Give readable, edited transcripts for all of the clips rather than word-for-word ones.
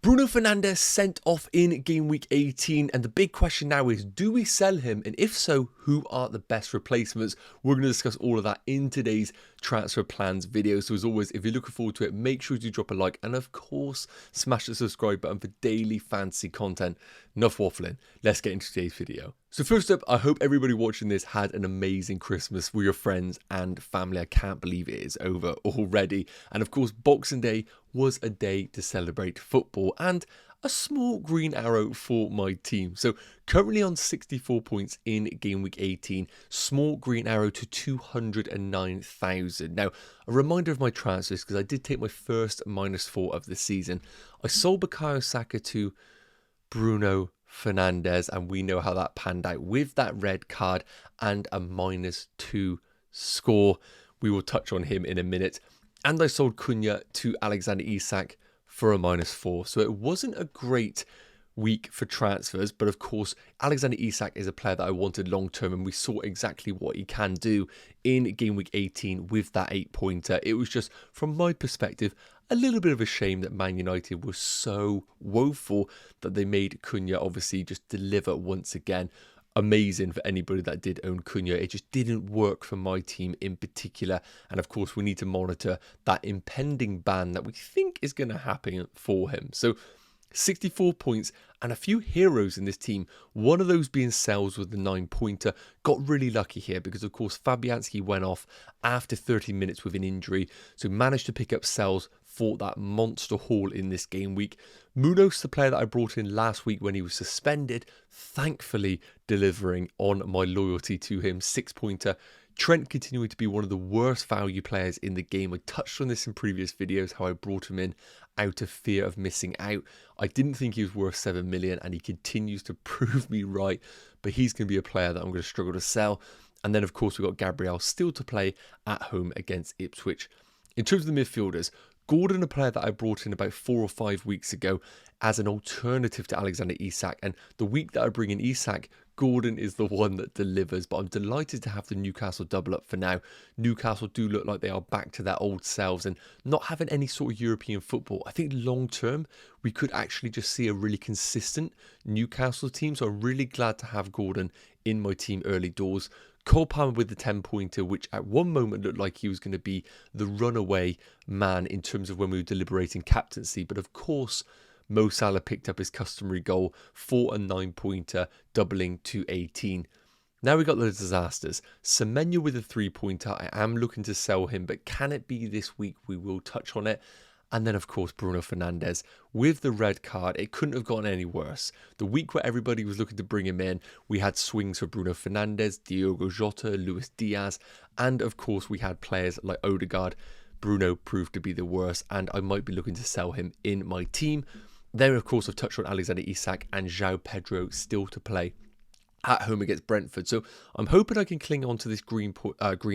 Bruno Fernandes sent off in game week 18, and the big question now is, do we sell him? And if so, who are the best replacements? We're going to discuss all of that in today's transfer plans video. So as always, if you're looking forward to it, make sure to drop a like and of course, smash the subscribe button for daily fantasy content. Enough waffling, let's get into today's video. So first up, I hope everybody watching this had an amazing Christmas with your friends and family. I can't believe it is over already. And of course, Boxing Day was a day to celebrate football and a small green arrow for my team. So currently on 64 points in game week 18, small green arrow to 209,000. Now, a reminder of my transfers, because I did take my first -4 of the season. I sold Bukayo Saka to Bruno Fernandes, and we know how that panned out with that red card and a -2 score. We will touch on him in a minute. And I sold Cunha to Alexander Isak for a -4. So it wasn't a great week for transfers, but of course Alexander Isak is a player that I wanted long term, and we saw exactly what he can do in game week 18 with that 8-pointer. It was just, from my perspective, a little bit of a shame that Man United was so woeful that they made Cunha obviously just deliver once again. Amazing for anybody that did own Cunha. It just didn't work for my team in particular. And of course, we need to monitor that impending ban that we think is going to happen for him. So 64 points and a few heroes in this team. One of those being Sells with the 9-pointer. Got really lucky here because, of course, Fabianski went off after 30 minutes with an injury. So managed to pick up Sells for that monster haul in this game week. Munoz, the player that I brought in last week when he was suspended, thankfully delivering on my loyalty to him. 6-pointer. Trent continuing to be one of the worst value players in the game. I touched on this in previous videos, how I brought him in out of fear of missing out. I didn't think he was worth 7 million, and he continues to prove me right. But he's going to be a player that I'm going to struggle to sell. And then, of course, we've got Gabriel still to play at home against Ipswich. In terms of the midfielders, Gordon, a player that I brought in about 4 or 5 weeks ago as an alternative to Alexander Isak. And the week that I bring in Isak, Gordon is the one that delivers. But I'm delighted to have the Newcastle double up for now. Newcastle do look like they are back to their old selves and not having any sort of European football. I think long term, we could actually just see a really consistent Newcastle team. So I'm really glad to have Gordon in my team early doors. Cole Palmer with the 10-pointer, which at one moment looked like he was going to be the runaway man in terms of when we were deliberating captaincy. But of course, Mo Salah picked up his customary goal for a 9-pointer, doubling to 18. Now we got the disasters. Semenyo with a 3-pointer. I am looking to sell him, but can it be this week? We will touch on it. And then, of course, Bruno Fernandes with the red card. It couldn't have gotten any worse. The week where everybody was looking to bring him in, we had swings for Bruno Fernandes, Diogo Jota, Luis Diaz, and of course, we had players like Odegaard. Bruno proved to be the worst, and I might be looking to sell him in my team. Then, of course, I've touched on Alexander Isak and João Pedro still to play at home against Brentford. So I'm hoping I can cling on to this green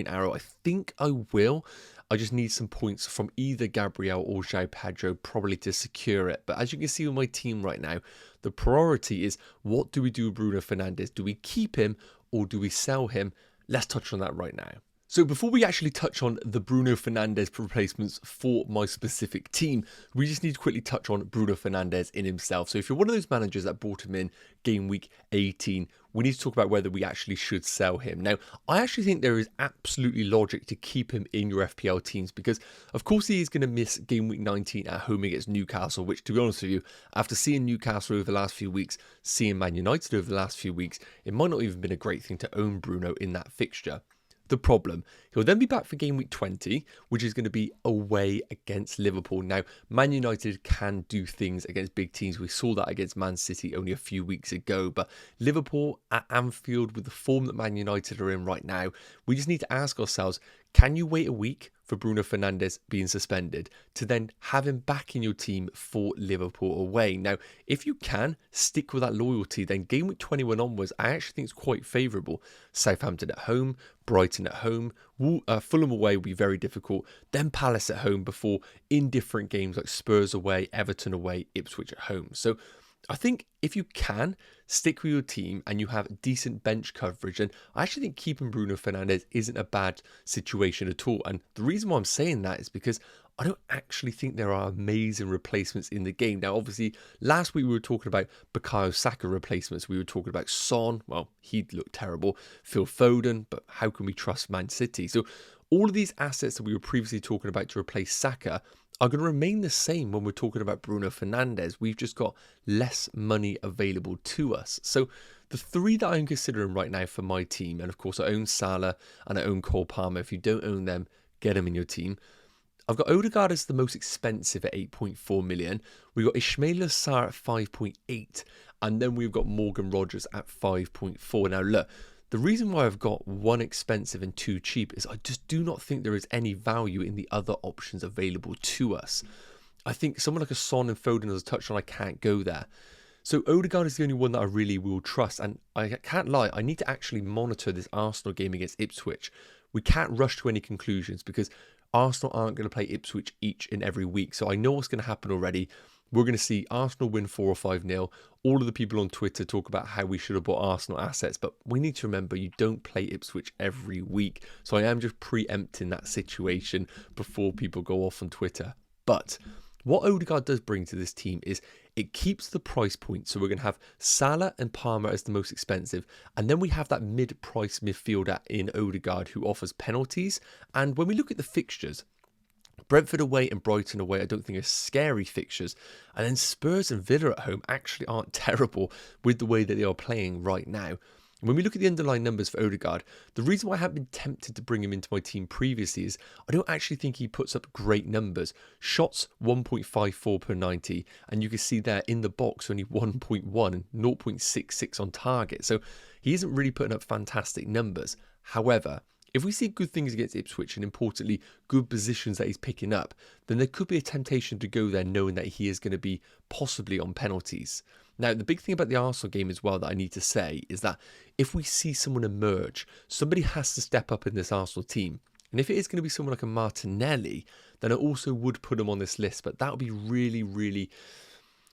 arrow. I think I will. I just need some points from either Gabriel or João Pedro probably to secure it. But as you can see with my team right now, the priority is, what do we do with Bruno Fernandes? Do we keep him or do we sell him? Let's touch on that right now. So before we actually touch on the Bruno Fernandes replacements for my specific team, we just need to quickly touch on Bruno Fernandes in himself. So if you're one of those managers that brought him in game week 18, we need to talk about whether we actually should sell him. Now, I actually think there is absolutely logic to keep him in your FPL teams because, of course, he is going to miss game week 19 at home against Newcastle, which, to be honest with you, after seeing Newcastle over the last few weeks, seeing Man United over the last few weeks, it might not even been a great thing to own Bruno in that fixture. The problem, he'll then be back for game week 20, which is going to be away against Liverpool. Now, Man United can do things against big teams. We saw that against Man City only a few weeks ago. But Liverpool at Anfield, with the form that Man United are in right now, we just need to ask ourselves, can you wait a week for Bruno Fernandes being suspended to then have him back in your team for Liverpool away? Now, if you can stick with that loyalty, then game week 21 onwards, I actually think it's quite favourable. Southampton at home, Brighton at home, Fulham away will be very difficult, then Palace at home before indifferent games like Spurs away, Everton away, Ipswich at home. So I think if you can stick with your team and you have decent bench coverage, and I actually think keeping Bruno Fernandes isn't a bad situation at all. And the reason why I'm saying that is because I don't actually think there are amazing replacements in the game. Now, obviously, last week we were talking about Bukayo Saka replacements. We were talking about Son. Well, he looked terrible. Phil Foden, but how can we trust Man City? So all of these assets that we were previously talking about to replace Saka are going to remain the same when we're talking about Bruno Fernandes. We've just got less money available to us. So the three that I'm considering right now for my team, and of course I own Salah and I own Cole Palmer. If you don't own them, get them in your team. I've got Odegaard as the most expensive at 8.4 million. We've got Ismaila Sarr at 5.8. And then we've got Morgan Rogers at 5.4. Now look, the reason why I've got one expensive and two cheap is I just do not think there is any value in the other options available to us. I think someone like a Son and Foden as a touch on, I can't go there. So Odegaard is the only one that I really will trust. And I can't lie, I need to actually monitor this Arsenal game against Ipswich. We can't rush to any conclusions because Arsenal aren't going to play Ipswich each and every week. So I know what's going to happen already. We're going to see Arsenal win 4 or 5-0. All of the people on Twitter talk about how we should have bought Arsenal assets. But we need to remember you don't play Ipswich every week. So I am just preempting that situation before people go off on Twitter. But what Odegaard does bring to this team is it keeps the price point. So we're going to have Salah and Palmer as the most expensive. And then we have that mid-price midfielder in Odegaard who offers penalties. And when we look at the fixtures, Brentford away and Brighton away I don't think are scary fixtures. And then Spurs and Villa at home actually aren't terrible with the way that they are playing right now. When we look at the underlying numbers for Odegaard, the reason why I haven't been tempted to bring him into my team previously is I don't actually think he puts up great numbers. Shots 1.54 per 90, and you can see there in the box only 1.1 and 0.66 on target. So he isn't really putting up fantastic numbers. However, if we see good things against Ipswich and importantly good positions that he's picking up, then there could be a temptation to go there knowing that he is going to be possibly on penalties. Now, the big thing about the Arsenal game as well that I need to say is that if we see someone emerge, somebody has to step up in this Arsenal team. And if it is going to be someone like a Martinelli, then I also would put him on this list. But that would be really, really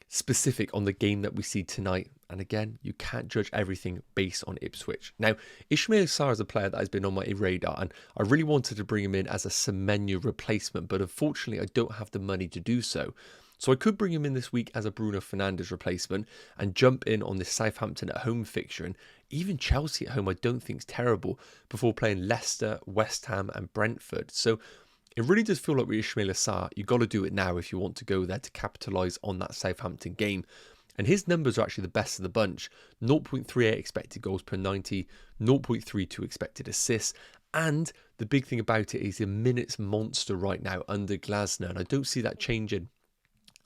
specific on the game that we see tonight. And again, you can't judge everything based on Ipswich. Now, Ismaila Sarr is a player that has been on my radar, and I really wanted to bring him in as a Semenyo replacement, but unfortunately, I don't have the money to do so. So I could bring him in this week as a Bruno Fernandes replacement and jump in on this Southampton at home fixture. And even Chelsea at home I don't think is terrible before playing Leicester, West Ham and Brentford. So it really does feel like with Ismaila Sarr, you've got to do it now if you want to go there to capitalise on that Southampton game. And his numbers are actually the best of the bunch. 0.38 expected goals per 90, 0.32 expected assists. And the big thing about it is he's a minutes monster right now under Glasner. And I don't see that changing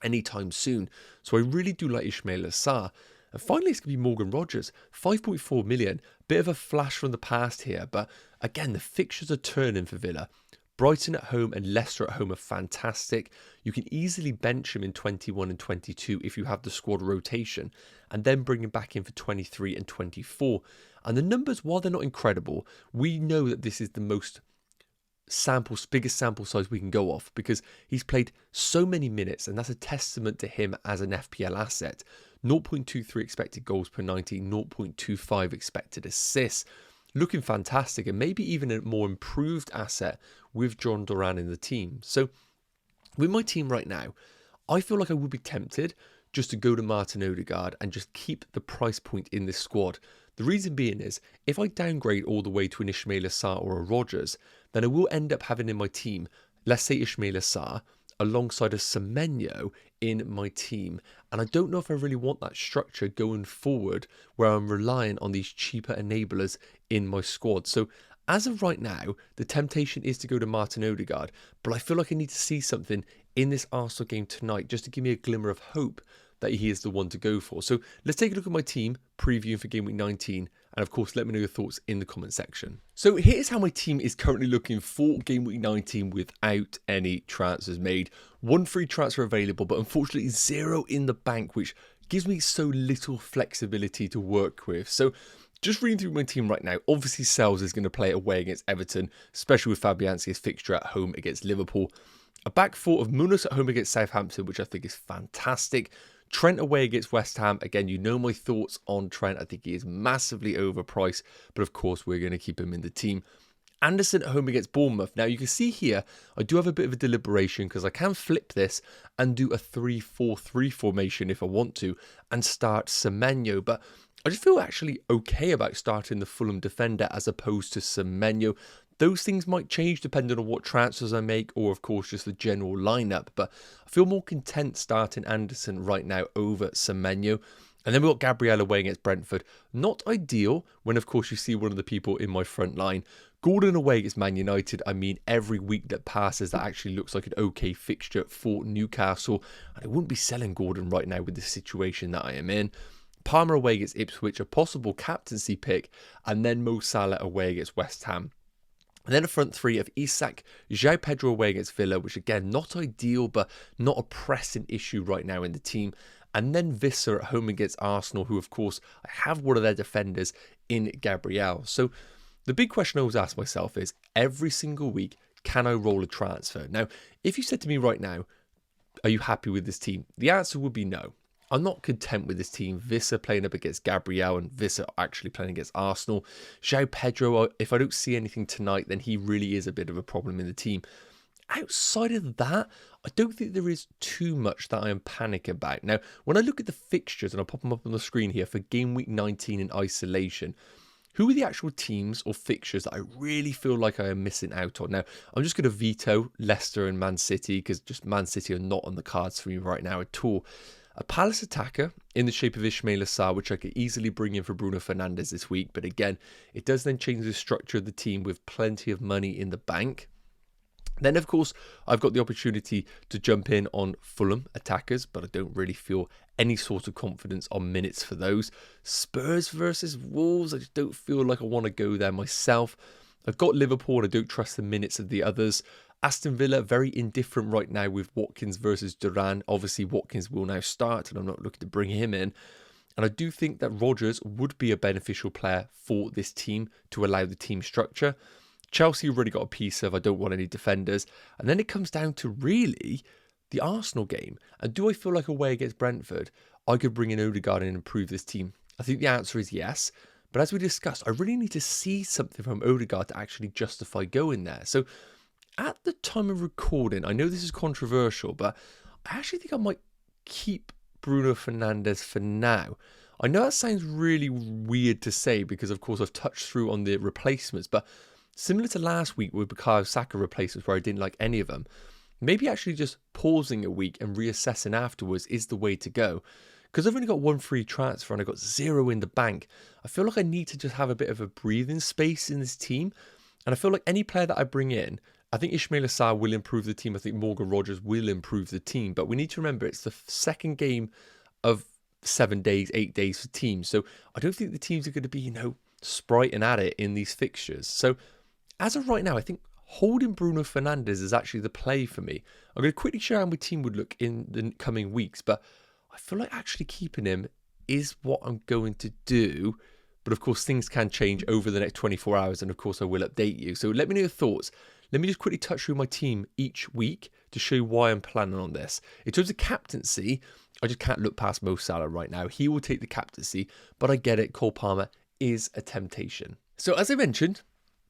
anytime soon. So I really do like Ismaila Sarr. And finally, it's going to be Morgan Rogers. 5.4 million. Bit of a flash from the past here. But again, the fixtures are turning for Villa. Brighton at home and Leicester at home are fantastic. You can easily bench him in 21 and 22 if you have the squad rotation, and then bring him back in for 23 and 24. And the numbers, while they're not incredible, we know that this is the most biggest sample size we can go off because he's played so many minutes, and that's a testament to him as an FPL asset. 0.23 expected goals per 90, 0.25 expected assists. Looking fantastic, and maybe even a more improved asset with John Duran in the team. So with my team right now, I feel like I would be tempted just to go to Martin Odegaard and just keep the price point in this squad. The reason being is, if I downgrade all the way to an Ismaila Sarr or a Rogers, then I will end up having in my team, let's say Ismaila Sarr, alongside a Semenyo in my team. And I don't know if I really want that structure going forward where I'm relying on these cheaper enablers in my squad. So as of right now, the temptation is to go to Martin Odegaard, but I feel like I need to see something in this Arsenal game tonight just to give me a glimmer of hope that he is the one to go for. So let's take a look at my team previewing for game week 19. And of course, let me know your thoughts in the comment section. So here's how my team is currently looking for game week 19 without any transfers made. One free transfer available, but unfortunately 0 in the bank, which gives me so little flexibility to work with. So just reading through my team right now, obviously Sells is going to play away against Everton, especially with Fabianski's fixture at home against Liverpool. A back four of Munoz at home against Southampton, which I think is fantastic. Trent away against West Ham. Again, you know my thoughts on Trent. I think he is massively overpriced, but of course we're going to keep him in the team. Anderson at home against Bournemouth. Now, you can see here, I do have a bit of a deliberation because I can flip this and do a 3-4-3 formation if I want to and start Semenyo. But I just feel actually okay about starting the Fulham defender as opposed to Semenyo. Those things might change depending on what transfers I make or, of course, just the general lineup. But I feel more content starting Anderson right now over Semenyo. And then we've got Gabriel away against Brentford. Not ideal when, of course, you see one of the people in my front line. Gordon away against Man United. I mean, every week that passes, that actually looks like an okay fixture for Newcastle. And I wouldn't be selling Gordon right now with the situation that I am in. Palmer away against Ipswich, a possible captaincy pick. And then Mo Salah away against West Ham. And then a front three of Isak, João Pedro away against Villa, which again, not ideal, but not a pressing issue right now in the team. And then Visser at home against Arsenal, who, of course, I have one of their defenders in Gabriel. So the big question I always ask myself is, every single week, can I roll a transfer? Now, if you said to me right now, are you happy with this team? The answer would be no. I'm not content with this team. Visser playing up against Gabriel and Visser actually playing against Arsenal. João Pedro, if I don't see anything tonight, then he really is a bit of a problem in the team. Outside of that, I don't think there is too much that I am panicking about. Now, when I look at the fixtures, and I'll pop them up on the screen here for game week 19 in isolation, who are the actual teams or fixtures that I really feel like I am missing out on? Now, I'm just going to veto Leicester and Man City because just Man City are not on the cards for me right now at all. A Palace attacker in the shape of Ismail Assar, which I could easily bring in for Bruno Fernandes this week. But again, it does then change the structure of the team with plenty of money in the bank. Then, of course, I've got the opportunity to jump in on Fulham attackers, but I don't really feel any sort of confidence on minutes for those. Spurs versus Wolves, I just don't feel like I want to go there myself. I've got Liverpool, and I don't trust the minutes of the others. Aston Villa, very indifferent right now with Watkins versus Duran. Obviously, Watkins will now start, and I'm not looking to bring him in. And I do think that Rodgers would be a beneficial player for this team to allow the team structure. Chelsea already got a piece of, I don't want any defenders. And then it comes down to really the Arsenal game. And do I feel like away against Brentford, I could bring in Odegaard and improve this team? I think the answer is yes. But as we discussed, I really need to see something from Odegaard to actually justify going there. So at the time of recording, I know this is controversial, but I actually think I might keep Bruno Fernandes for now. I know that sounds really weird to say because, of course, I've touched through on the replacements, but similar to last week with Bukayo Saka replacements where I didn't like any of them, maybe actually just pausing a week and reassessing afterwards is the way to go. Because I've only got one free transfer and I've got 0 in the bank, I feel like I need to just have a bit of a breathing space in this team. And I feel like any player that I bring in, I think Ismail Assar will improve the team. I think Morgan Rodgers will improve the team. But we need to remember it's the second game of 7 days, 8 days for teams. So I don't think the teams are going to be, spriting at it in these fixtures. So as of right now, I think holding Bruno Fernandes is actually the play for me. I'm going to quickly share how my team would look in the coming weeks, but I feel like actually keeping him is what I'm going to do. But of course, things can change over the next 24 hours, and of course, I will update you. So let me know your thoughts. Let me just quickly touch through my team each week to show you why I'm planning on this. In terms of captaincy, I just can't look past Mo Salah right now. He will take the captaincy, but I get it. Cole Palmer is a temptation. So as I mentioned,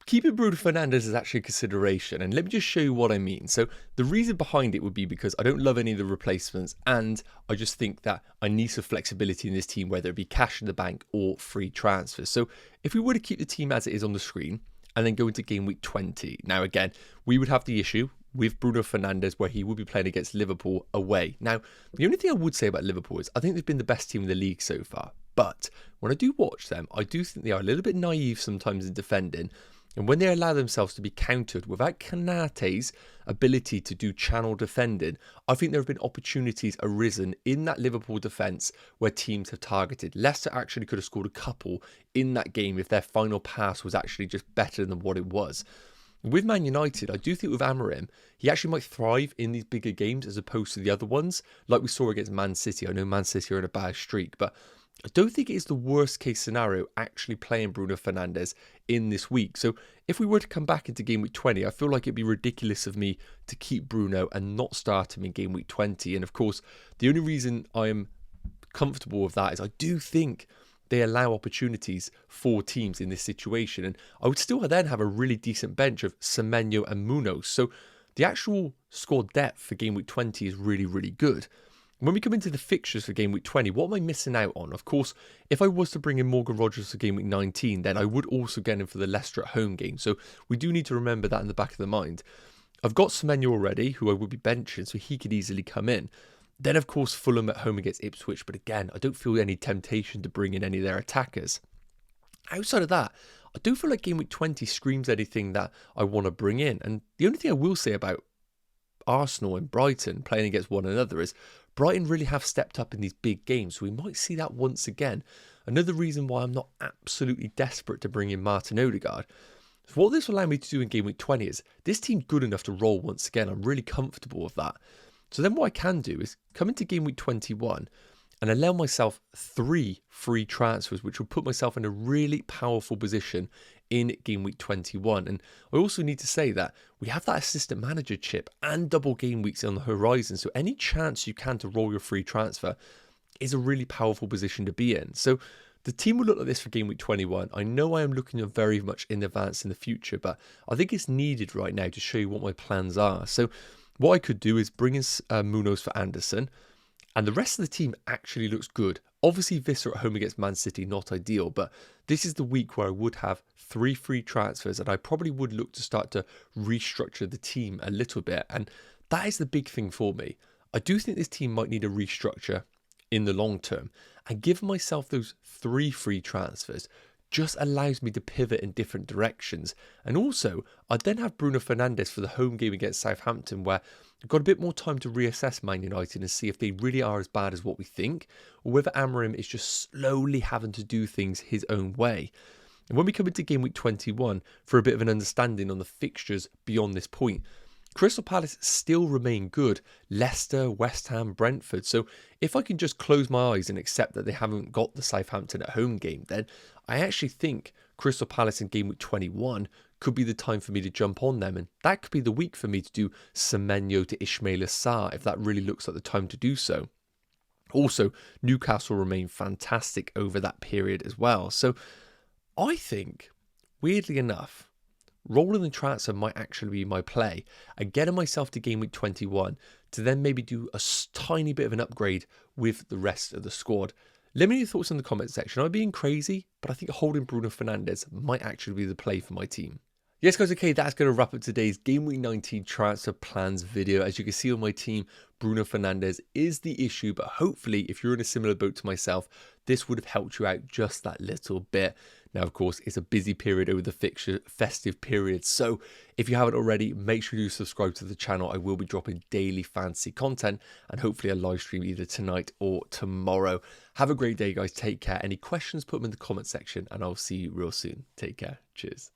keeping Bruno Fernandes is actually a consideration, and let me just show you what I mean. So the reason behind it would be because I don't love any of the replacements, and I just think that I need some flexibility in this team, whether it be cash in the bank or free transfers. So if we were to keep the team as it is on the screen and then go into game week 20, now again, we would have the issue with Bruno Fernandes where he will be playing against Liverpool away. Now, the only thing I would say about Liverpool is I think they've been the best team in the league so far, but when I do watch them, I do think they are a little bit naive sometimes in defending. And when they allow themselves to be countered without Kanate's ability to do channel defending, I think there have been opportunities arisen in that Liverpool defence where teams have targeted. Leicester actually could have scored a couple in that game if their final pass was actually just better than what it was. With Man United, I do think with Amorim, he actually might thrive in these bigger games as opposed to the other ones, like we saw against Man City. I know Man City are in a bad streak, but I don't think it is the worst case scenario actually playing Bruno Fernandes in this week. So if we were to come back into game week 20, I feel like it'd be ridiculous of me to keep Bruno and not start him in game week 20. And of course, the only reason I'm comfortable with that is I do think they allow opportunities for teams in this situation. And I would still then have a really decent bench of Semenyo and Munoz. So the actual squad depth for game week 20 is really, really good. When we come into the fixtures for game week 20, what am I missing out on? Of course, if I was to bring in Morgan Rogers for game week 19, then I would also get him for the Leicester at home game. So we do need to remember that in the back of the mind. I've got Semenyo already, who I would be benching, so he could easily come in. Then, of course, Fulham at home against Ipswich. But again, I don't feel any temptation to bring in any of their attackers. Outside of that, I don't feel like game week 20 screams anything that I want to bring in. And the only thing I will say about Arsenal and Brighton playing against one another is Brighton really have stepped up in these big games, so we might see that once again. Another reason why I'm not absolutely desperate to bring in Martin Odegaard. So what this will allow me to do in game week 20 is, this team's good enough to roll once again. I'm really comfortable with that. So then what I can do is come into game week 21 and allow myself 3 free transfers, which will put myself in a really powerful position in game week 21. And I also need to say that we have that assistant manager chip and double game weeks on the horizon. So any chance you can to roll your free transfer is a really powerful position to be in. So the team will look like this for game week 21. I know I am looking very much in advance in the future, but I think it's needed right now to show you what my plans are. So what I could do is bring in Munoz for Anderson, and the rest of the team actually looks good. Obviously, Visser at home against Man City, not ideal, but this is the week where I would have 3 free transfers, and I probably would look to start to restructure the team a little bit. And that is the big thing for me. I do think this team might need a restructure in the long term, and giving myself those 3 free transfers just allows me to pivot in different directions. And also, I then have Bruno Fernandes for the home game against Southampton, where I've got a bit more time to reassess Man United and see if they really are as bad as what we think, or whether Amorim is just slowly having to do things his own way. And when we come into game week 21 for a bit of an understanding on the fixtures beyond this point, Crystal Palace still remain good. Leicester, West Ham, Brentford. So if I can just close my eyes and accept that they haven't got the Southampton at home game, then I actually think Crystal Palace in game week 21 could be the time for me to jump on them. And that could be the week for me to do Semenyo to Ismail Assar if that really looks like the time to do so. Also, Newcastle remain fantastic over that period as well. So I think, weirdly enough, rolling the transfer might actually be my play and getting myself to game week 21 to then maybe do a tiny bit of an upgrade with the rest of the squad. Let me know your thoughts in the comment section. I'm being crazy, but I think holding Bruno Fernandes might actually be the play for my team. Yes guys, okay, that's going to wrap up today's Game Week 19 transfer plans video. As you can see on my team, Bruno Fernandes is the issue, but hopefully if you're in a similar boat to myself, this would have helped you out just that little bit. Now, of course, it's a busy period over the festive period, so if you haven't already, make sure you subscribe to the channel. I will be dropping daily fantasy content and hopefully a live stream either tonight or tomorrow. Have a great day, guys. Take care. Any questions, put them in the comment section, and I'll see you real soon. Take care. Cheers.